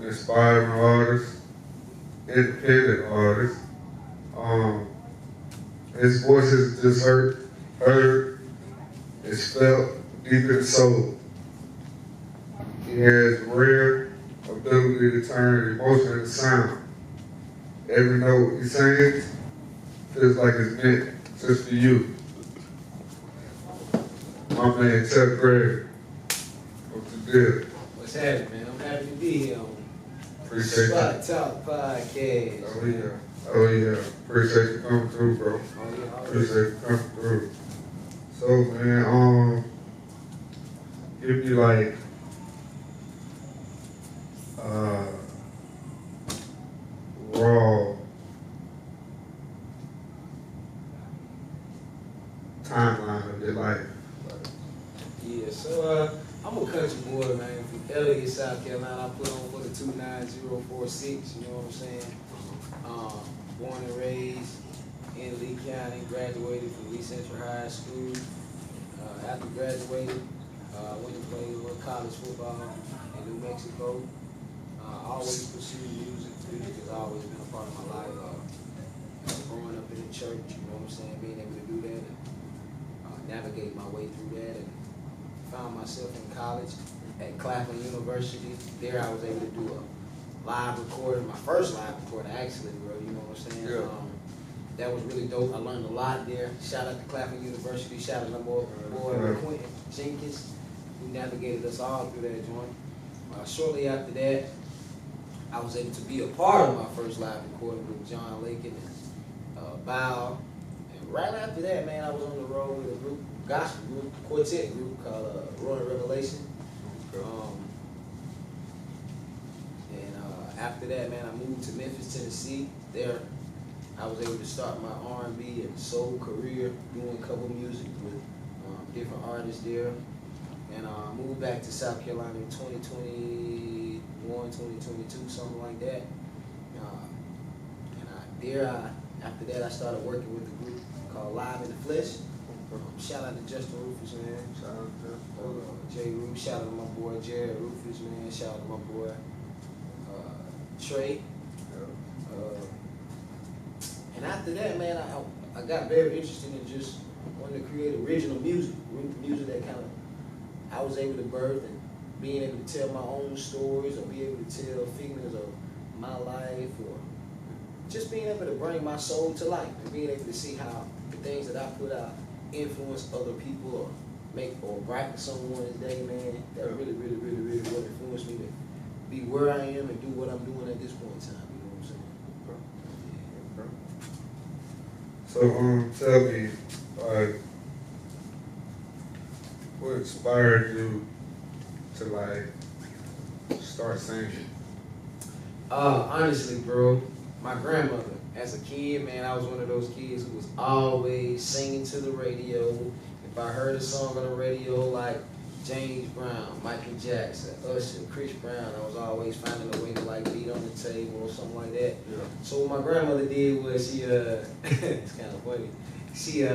inspiring artist, independent artist. His voice is just heard, it's felt deep in the soul. He has rare ability to turn emotion into sound. Every note he sings feels like it's meant just for you. My man, Chukk Gregory. What's the deal? What's happening, man? I'm happy to be here on Appreciate Spot you. Talk Podcast. Oh yeah. Oh yeah. Appreciate you coming through, bro. Oh, yeah, Appreciate you coming through. So man, give me like raw timeline of your life. Yeah, so I'm a country boy, man, from Elliott, South Carolina. I put on for the 29046, you know what I'm saying? Born and raised in Lee County, graduated from Lee Central High School. After graduating, went to play a little college football in New Mexico. Always pursued music. Music has always been a part of my life. Growing up in the church, you know what I'm saying, being able to do that and navigate my way through that, and found myself in college at Claflin University. There I was able to do a live recording, my first live recording actually, bro, you know what I'm saying? Yeah. That was really dope. I learned a lot there. Shout out to Claflin University, shout out to my boy Quentin Jenkins, who navigated us all through that joint. Shortly after that, I was able to be a part of my first live recording with John Lakin and Bow. And right after that, man, I was on the road with a group, gospel group, quartet group called Royal Revelation. After that, man, I moved to Memphis, Tennessee. There, I was able to start my R&B and soul career, doing cover music with different artists there. And I moved back to South Carolina in 2021, 2022, something like that. After that, I started working with a group called Live in the Flesh. Shout out to Justin Rufus, man. Shout out to Jay Rufus. Shout out to my boy Jared Rufus, man. Shout out to my boy Trey. And after that, man, I got very interested in just wanting to create original music that kind of I was able to birth, and being able to tell my own stories, or be able to tell figments of my life, or just being able to bring my soul to life, and being able to see how the things that I put out influence other people, or make or brighten someone's day, man. That really what influenced me to be where I am and do what I'm doing at this point in time. You know what I'm saying? So tell me, what inspired you to like start singing? Honestly, bro, my grandmother. As a kid, man, I was one of those kids who was always singing to the radio. If I heard a song on the radio like James Brown, Michael Jackson, Usher, Chris Brown, I was always finding a way to like beat on the table or something like that. Yeah. So what my grandmother did was she, it's kind of funny, she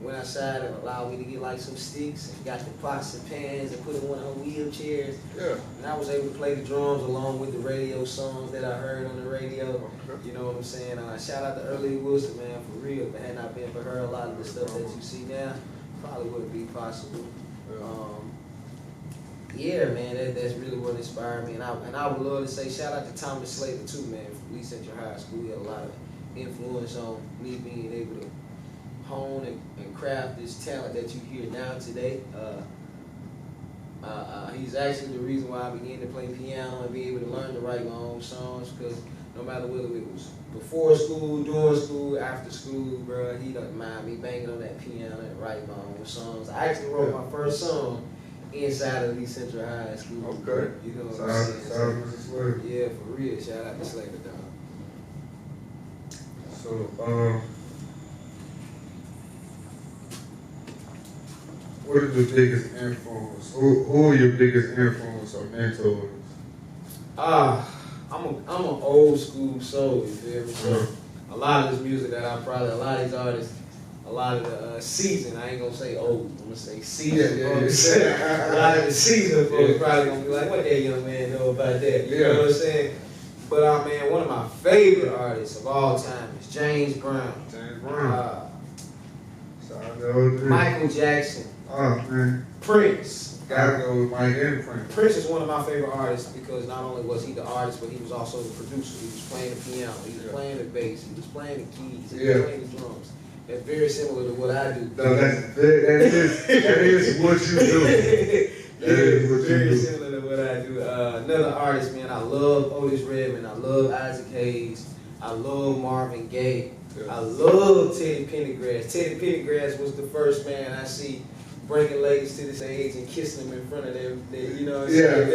went outside and allowed me to get like some sticks and got the pots and pans and put in one of her wheelchairs. Yeah. And I was able to play the drums along with the radio songs that I heard on the radio. Okay. You know what I'm saying? Shout out to Early Wilson, man, for real. If it had not been for her, a lot of the stuff that you see now probably wouldn't be possible. Yeah, man, that's really what inspired me. And I would love to say shout out to Thomas Slater too, man, from Lee Central High School. He had a lot of influence on me being able to hone and craft this talent that you hear now today. He's actually the reason why I began to play piano and be able to learn to write my own songs, because no matter whether it was before school, during school, after school, bro, he doesn't mind me banging on that piano and writing my own songs. I actually wrote my first song inside of Lee Central High School. Okay. You know what I'm saying? Shout out to Slater. Yeah, for real. Shout out to Slater, dog. So, what are the biggest influence? Who are your biggest influence or mentors? I'm an old school soul, you feel me? So a lot of this music that a lot of these artists, a lot of the season, I ain't gonna say old, I'm gonna say season Yeah, folks. A lot of the season folks probably gonna be like, what that young man know about that? You know what I'm saying? But man, one of my favorite artists of all time is James Brown. James Brown. Michael Jackson. Oh man. Prince. Gotta go with Mike and Prince. Prince is one of my favorite artists because not only was he the artist, but he was also the producer. He was playing the piano, he was playing the bass, he was playing the keys, he was playing the drums. That's very similar to what I do. No, that is what you do. That is what you very do. similar to what I do. Another artist, man, I love Otis Redman, I love Isaac Hayes, I love Marvin Gaye, I love Teddy Pendergrass. Teddy Pendergrass was the first man I see breaking legs to this age and kissing them in front of them, you know what I'm saying? You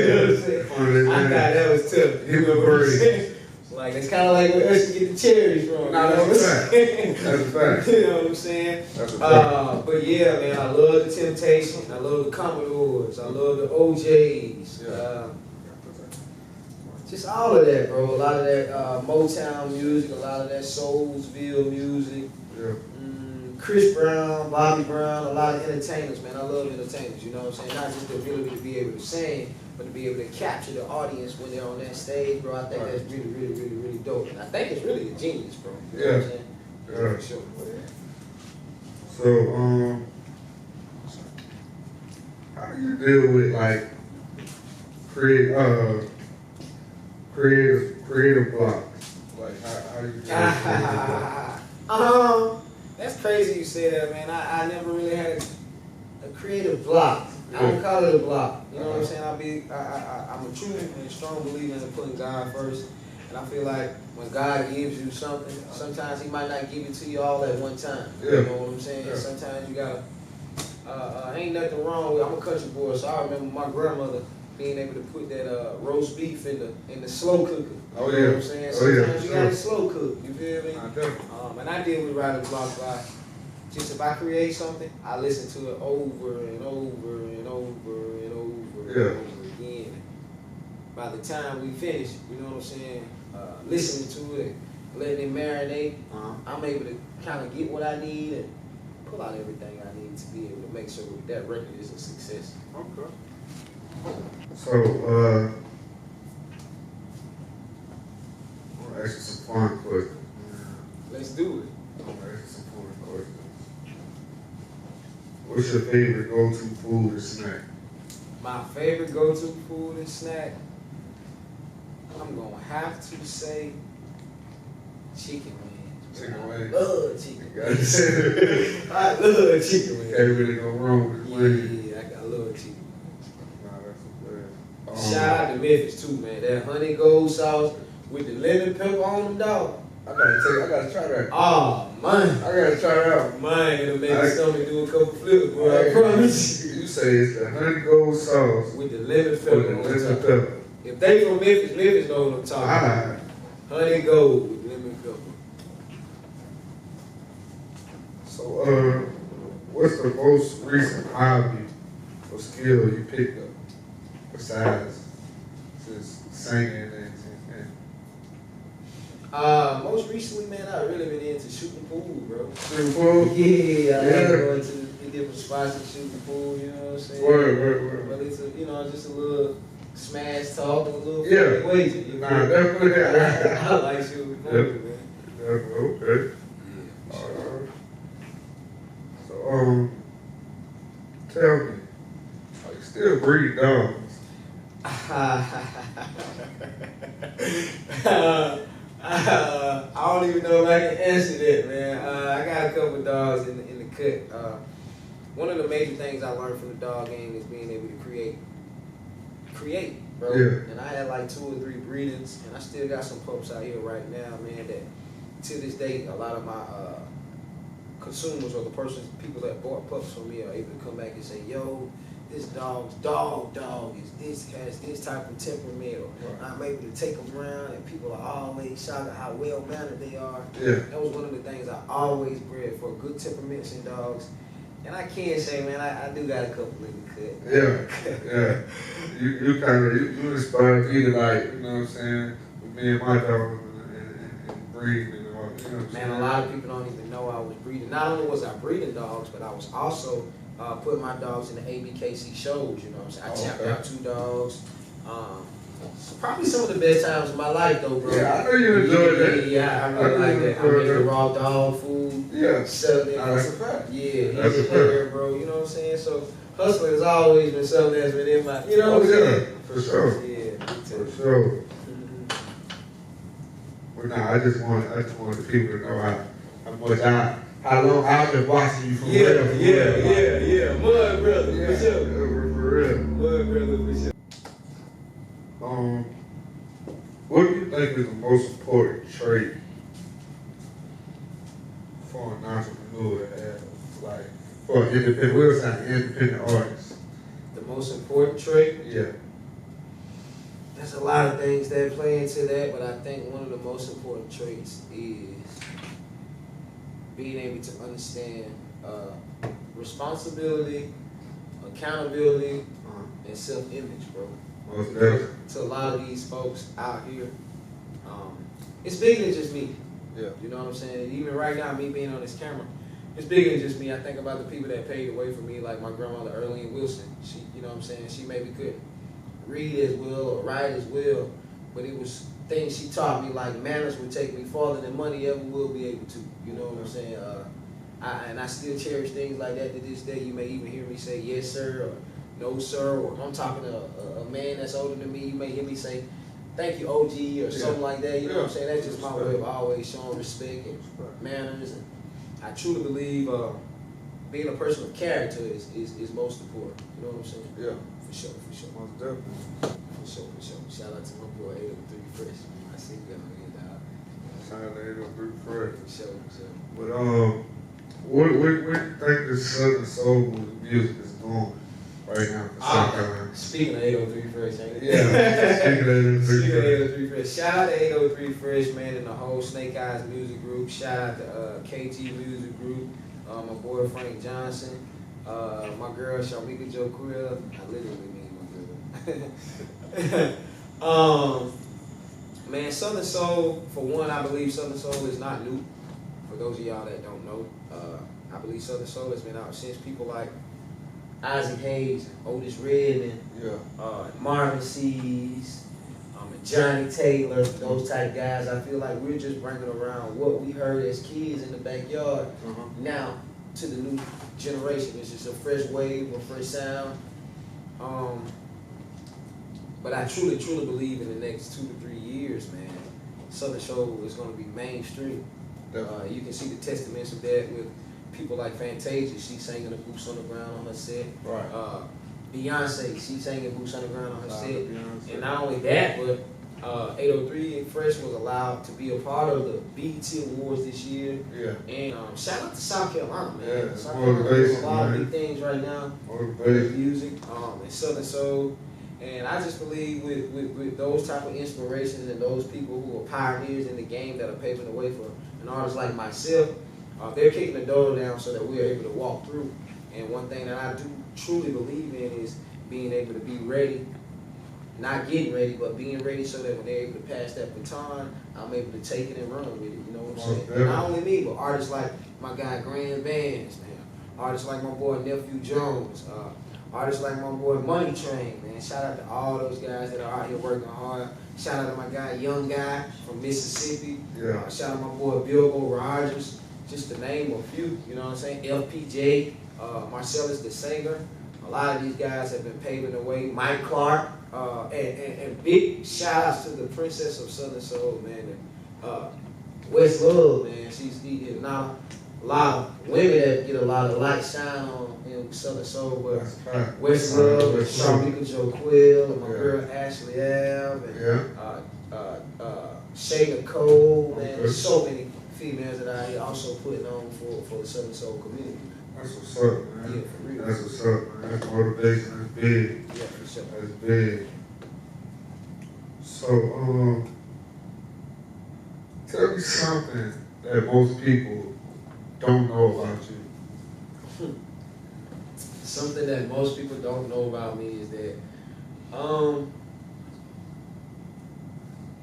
know what I'm saying? I thought that was tough. You know what I'm saying? Like, it's kind of like where us get the cherries from. That's a fact. You know what I'm saying? That's a fact. But yeah, man, I love the Temptations. I love the Commodores. I love the OJs. Just all of that, bro. A lot of that Motown music, a lot of that Soulsville music. Yeah. Chris Brown, Bobby Brown, a lot of entertainers, man. I love entertainers, you know what I'm saying? Not just the ability to be able to sing, but to be able to capture the audience when they're on that stage, bro. I think that's really, really, really, really dope. And I think it's really a genius, bro. You know what I'm saying? Yeah. For sure. So, how do you deal with like creative blocks? Like how do you deal with That's crazy you say that, man. I never really had a creative block. I don't call it a block. You know what I'm saying? I'm a true and strong believer in putting God first. And I feel like when God gives you something, sometimes He might not give it to you all at one time. You know what I'm saying? Sometimes you gotta. Ain't nothing wrong with. I'm a country boy, so I remember my grandmother being able to put that roast beef in the slow cooker. Oh You know what I'm saying? Sometimes you gotta slow cook. You feel me? And I deal with writer's block by just if I create something, I listen to it over and over and over and over and over again. By the time we finish, you know what I'm saying, listening to it, letting it marinate, I'm able to kind of get what I need and pull out everything I need to be able to make sure that record is a success. Okay. So, I'm gonna ask you some fun questions. Let's do it. I'm gonna ask you some fun questions. What's your favorite go-to food or snack? My favorite go-to food and snack, I'm gonna have to say chicken wings. Chicken wings. I love chicken wings. Wings. I love chicken wings. Can't really go wrong with wings. Yeah, I love chicken wings. Nah, that's a bad. Shout out to Memphis too, man. That honey gold sauce with the lemon pepper on them, dog. I gotta try that. Oh man, I gotta try that out. man, it'll make my stomach do a couple flips, boy. I promise you. You say it's the honey gold sauce With the lemon with pepper the on lemon top. pepper. If they from Memphis, Memphis know what I'm talking about. Honey gold with lemon pepper. So, what's the most recent hobby or skill you picked up besides just singing and Most recently, man, I've really been into shooting pool, bro. shooting pool? Yeah, I like going to the different spots and shooting pool, you know what I'm saying? Word. But it's just a little smash talk and a little wager. You Nah, know? definitely. I like shooting pool, man. Okay. Yeah. So, tell me, are you still breeding dogs? I don't even know if I can answer that, man. I got a couple dogs in the cut. One of the major things I learned from the dog game is being able to create, bro. Yeah. And I had like 2 or 3 breedings, and I still got some pups out here right now, man, that to this day, a lot of my consumers or people that bought pups from me are able to come back and say, yo, this dog has this type of temperament, or I'm able to take them around and people are always shocked at how well mannered they are. Yeah. That was one of the things I always bred for, good temperaments in dogs. And I can say, man, I do got a couple in the cut. Yeah. You kind of, you inspired me to, like, you know what I'm saying, with me and my dog and breeding and all Man, a lot of people don't even know I was breeding. Not only was I breeding dogs, but I was also putting my dogs in the ABKC shows, you know what I'm saying? I tapped out 2 dogs. Probably some of the best times of my life, though, bro. Yeah, I know you enjoyed that. Yeah, I really like that. I made the raw dog food. Yeah, selling it. that's a fact. Yeah, That's he's a a player, bro. You know what I'm saying? So hustling has always been something that's been in my, you know what I'm saying? For sure. Yeah, For sure. But nah, I just want the people to know how long I've been watching you for real. Yeah. Mud brother, Yeah, for sure. for real. Mud brother, for sure. What do you think is the most important trait for an entrepreneur to have? Like, for an independent artist? The most important trait? Yeah. There's a lot of things that play into that, but I think one of the most important traits is being able to understand responsibility, accountability, and self-image, bro. Most definitely. To a lot of these folks out here, it's bigger than just me. Yeah. You know what I'm saying? Even right now, me being on this camera, it's bigger than just me. I think about the people that paved the way for me, like my grandmother, Earlene Wilson. She, you know what I'm saying? She maybe couldn't read as well or write as well, but it was things she taught me, like manners would take me farther than money ever will be able to. You know what I'm saying? And I still cherish things like that to this day. You may even hear me say yes sir or no sir, or if I'm talking to a man that's older than me, you may hear me say thank you OG or something like that. You know what I'm saying? That's just my way of always showing respect and manners. And I truly believe being a person of character is most important. You know what I'm saying? Yeah. For sure. Most definitely. For sure. Shout out to my boy 803 Fresh. I see you on here, dog. Shout out to 803 Fresh. For sure. But what do you think the Southern Soul music is doing right now for South Carolina? Speaking of 803 Fresh, ain't it? Yeah. Speaking of 803 Fresh. Shout out to 803 Fresh, man, and the whole Snake Eyes Music Group. Shout out to KT Music Group. My boy Frank Johnson. My girl Shamika Jo Quill. I literally mean my girl. Man, Southern Soul, for one, I believe Southern Soul is not new. For those of y'all that don't know, I believe Southern Soul has been out since people like Isaac Hayes, Otis Redman, Marvin Seas, and Johnny Taylor, those type guys. I feel like we're just bringing around what we heard as kids in the backyard now to the new generation. It's just a fresh wave, a fresh sound. But I truly believe in the next 2 to 3 years, man, Southern Soul is going to be mainstream. You can see the testaments of that with people like Fantasia. She sang in the Boots on the Ground on her set. Right. Beyonce, she sang in Boots on the Ground on her set. Beyonce. And not only that, but 803 Fresh was allowed to be a part of the BET Awards this year. Yeah. And shout out to South Carolina, man. Yeah, South Carolina doing a lot of big things right now. Motivation. Music, and Southern Soul. And I just believe with those type of inspirations and those people who are pioneers in the game that are paving the way for an artist like myself, they're kicking the door down so that we're able to walk through. And one thing that I do truly believe in is being able to be ready, not getting ready, but being ready so that when they're able to pass that baton, I'm able to take it and run with it. You know what I'm saying? And not only me, but artists like my guy Grand Vans, man. Artists like my boy Nephew Jones. Artists like my boy Money Train, man. Shout out to all those guys that are out here working hard. Shout out to my guy, Young Guy from Mississippi. Yeah. Shout out to my boy Bilbo Rogers, just to name a few. You know what I'm saying? LPJ, Marcellus the Singer. A lot of these guys have been paving the way. Mike Clark, and big shout outs to the Princess of Southern Soul, man. And West Love, man. She's now a lot of women that get a lot of light shine on in Southern Soul, but West Love, Shamika Jo Quill, and my girl Ashley Ave, and Shayna Cole, man. There's so many females that I also putting on for the Southern Soul community. That's what's up, man. Yeah, for real. That's what's up, man. That's motivation. That's big. Yeah, for sure. That's big. So, tell me something that most people don't know about you. Something that most people don't know about me is that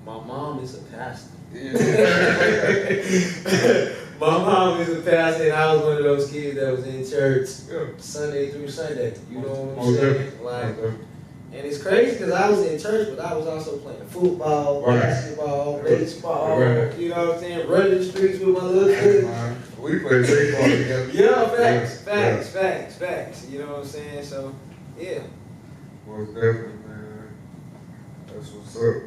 My mom is a pastor. Yeah. My mom is a pastor, and I was one of those kids that was in church Yeah. Sunday through Sunday. You know what I'm Most saying? definitely. Like, Most definitely. and it's crazy because I was in church, but I was also playing football, Right. basketball, baseball. Right. You know what I'm saying? Running the streets with my little kids. We played baseball together. Yeah, facts, Yeah. facts. You know what I'm saying? So, yeah. Most definitely, man. That's what's up.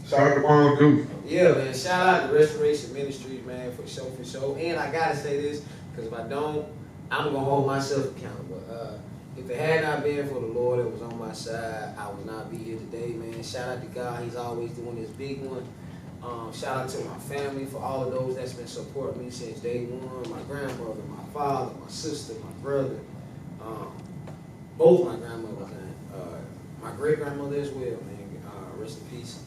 Shout out to Mom Deuce. Yeah, man. Shout out to Restoration Ministries, man, for sure. And I gotta say this, because if I don't, I'm gonna hold myself accountable. If it had not been for the Lord that was on my side, I would not be here today, man. Shout out to God. He's always doing this big one. Shout out to my family for all of those that's been supporting me since day one. My grandmother, my father, my sister, my brother. Both my grandmothers, man. My great-grandmother as well, man. Rest in peace.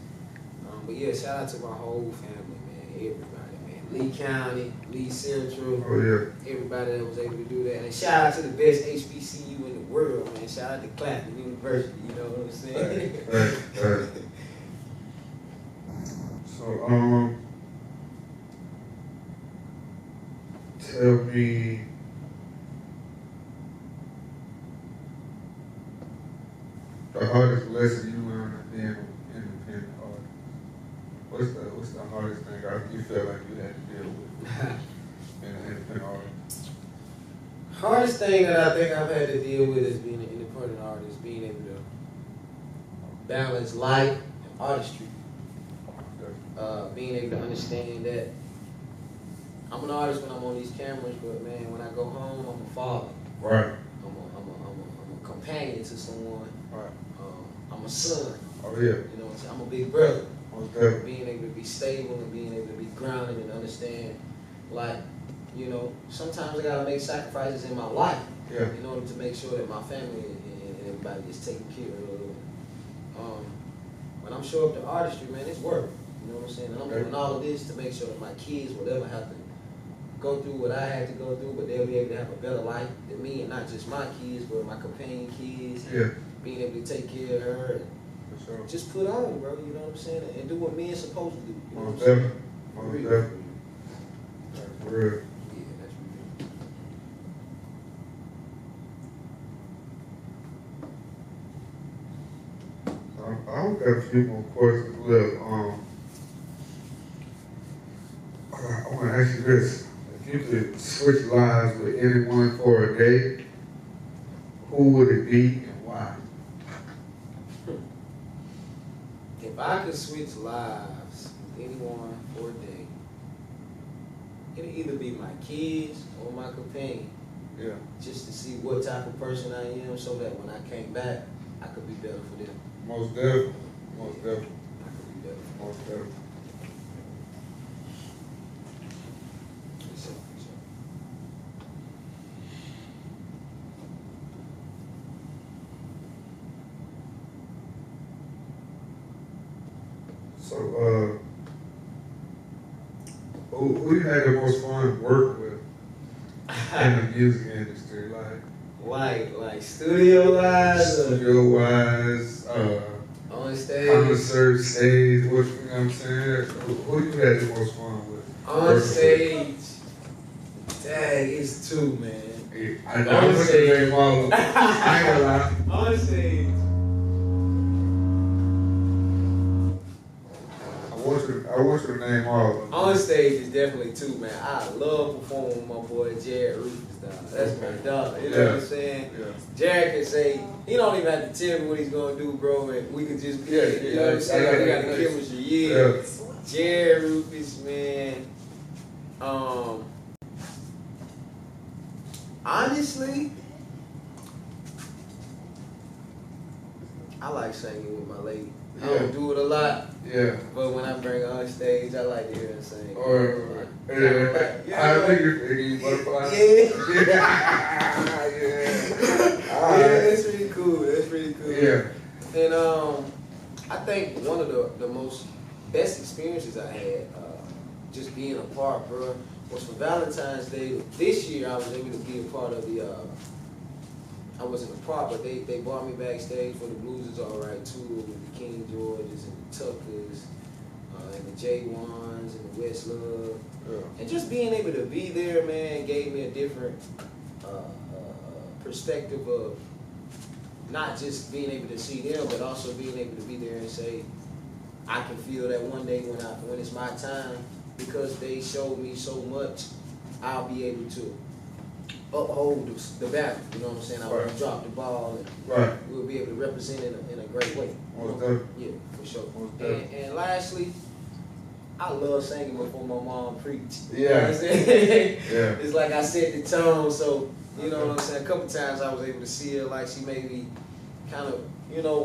But yeah, shout out to my whole family, man. Everybody, man. Lee County, Lee Central. Oh, yeah. Everybody that was able to do that. And shout out to the best HBCU in the world, man. Shout out to Clapton University, you know what I'm saying? Right. So, tell me, the hardest lesson you learned of being an independent artist. What's the hardest thing you felt like you had to deal with being an independent artist? Hardest thing that I think I've had to deal with is being an independent artist, being able to balance life and artistry. Being able to understand that I'm an artist when I'm on these cameras, but man, when I go home, I'm a father. Right. I'm a companion to someone. Right. I'm a son. Oh, yeah. You know what I'm saying? I'm a big brother. Most definitely. Being able to be stable and being able to be grounded and understand, like, you know, sometimes I gotta make sacrifices in my life in order to make sure that my family and everybody is taken care of. When I'm showing up to artistry, man, it's work. You know what I'm saying? And I'm doing all of this to make sure that my kids will never have to go through what I had to go through, but they'll be able to have a better life than me, and not just my kids, but my companion kids. Yeah. Being able to take care of her. For sure. Just put on, bro. You know what I'm saying? And do what men supposed to do. You know Most what I'm saying? definitely. Most definitely. That's real. Yeah, that's real. I've got a few more questions left. I want to ask you this. If you could switch lives with anyone for a day, who would it be and why? If I could switch lives with anyone for a day, it'd either be my kids or my companion. Yeah. Just to see what type of person I am so that when I came back, I could be better for them. Most definitely. Most definitely. I could be better. Most definitely. For sure. So, who you had the most fun working with in the music industry? Like studio-wise? Studio-wise, On stage? concert, stage, what, you know what I'm saying? Who you had the most fun with? On stage. Dang, it's two, man. I know I'm looking at name all of them. I ain't gonna lie. On stage. I want you to name all of them. On stage is definitely two, man. I love performing with my boy Jared Rufus, dog. That's my dog. You know what I'm saying? Yeah. Jared can say, he don't even have to tell me what he's gonna do, bro, and we can just be, you know what I'm saying? We got the chemistry, yeah. Jared Rufus, man. Honestly, I like singing with my lady. I don't do it a lot. Yeah. But when I bring her on stage, I like to hear her sing. Or, I think you're butterfly. Yeah. Yeah. Yeah, that's pretty cool. That's pretty cool. Yeah. And I think one of the most best experiences I had, just being a part, bro, was for Valentine's Day. This year, I was able to be a part of the I wasn't a part, but they brought me backstage for the Blues Is Alright tour with the King Georges and the Tuckers, and the J1s and the West Love. Yeah. And just being able to be there, man, gave me a different perspective of not just being able to see them, but also being able to be there and say, I can feel that one day when it's my time, because they showed me so much, I'll be able to uphold the battle. You know what I'm saying? I won't drop the ball, and we'll be able to represent it in a great way. Most definitely. Yeah, for sure. Most definitely. And lastly, I love singing before my mom preached. Yeah. You know what I'm saying? Yeah. It's like I set the tone, so you know what I'm saying? A couple times I was able to see her, like she made me kind of,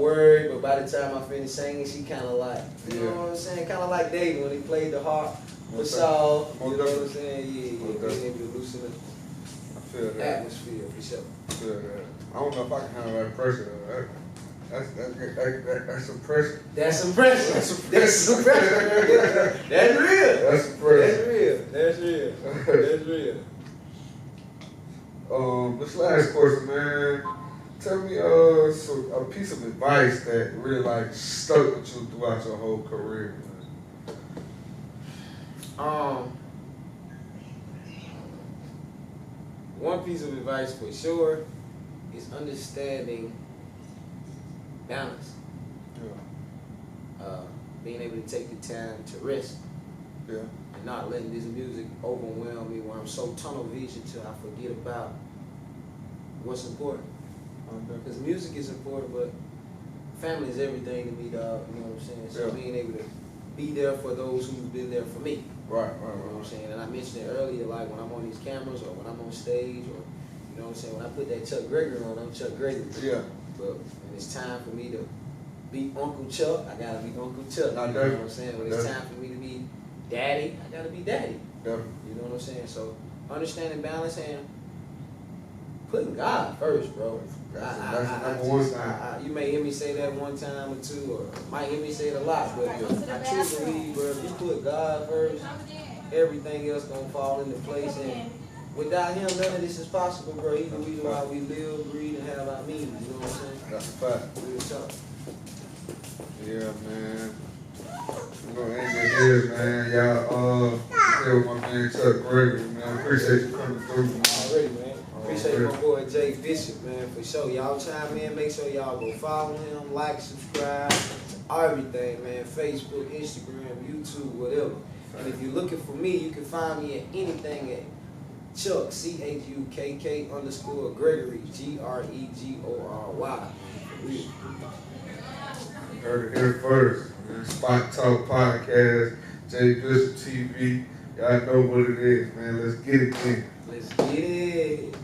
worried, but by the time I finished singing, she kind of like, you know what I'm saying? Kind of like David when he played the harp for Saul. You know what I'm saying? Yeah, being able to loosen the atmosphere, for sure. I feel that. I don't know if I can handle that pressure though. That's some pressure. That's some pressure. That's some pressure. That's real. That's some pressure. That's real. That's real. This last question, man. Tell me a piece of advice that really like stuck with you throughout your whole career, man. One piece of advice for sure is understanding balance. Yeah. Being able to take the time to rest. Yeah. And not letting this music overwhelm me where I'm so tunnel vision till I forget about what's important. Because music is important, but family is everything to me, dog. You know what I'm saying? So being able to be there for those who've been there for me. Right. You know what I'm saying? And I mentioned it earlier, like when I'm on these cameras or when I'm on stage, or you know what I'm saying, when I put that Chukk Gregory on, I'm Chukk Gregory. Yeah. But when it's time for me to be Uncle Chukk, I gotta be Uncle Chukk. You know what I'm saying? When it's time for me to be Daddy, I gotta be Daddy. Definitely. You know what I'm saying? So understanding balance and putting God first, bro. That's number one thing. You may hear me say that one time or two, or might hear me say it a lot, but I truly believe, bro, if you put God first, everything else gonna fall into place. And without Him, none of this is possible, bro. He's the reason why we live, breathe, and have our meaning. You know what I'm saying? That's a fact. Real talk. Yeah, man. We're gonna end it here, man. Y'all, here with my man Chukk Gregory, man. Appreciate you coming through, man. Already, man. Appreciate my boy Jay Bishop, man, for sure. Y'all chime in, make sure y'all go follow him, like, subscribe, everything, man. Facebook, Instagram, YouTube, whatever. And if you're looking for me, you can find me at anything at Chukk, CHUKK _ Gregory, GREGORY. Heard it here first. Man. Spot Talk Podcast, Jay Bishop TV. Y'all know what it is, man. Let's get it in. Let's get it.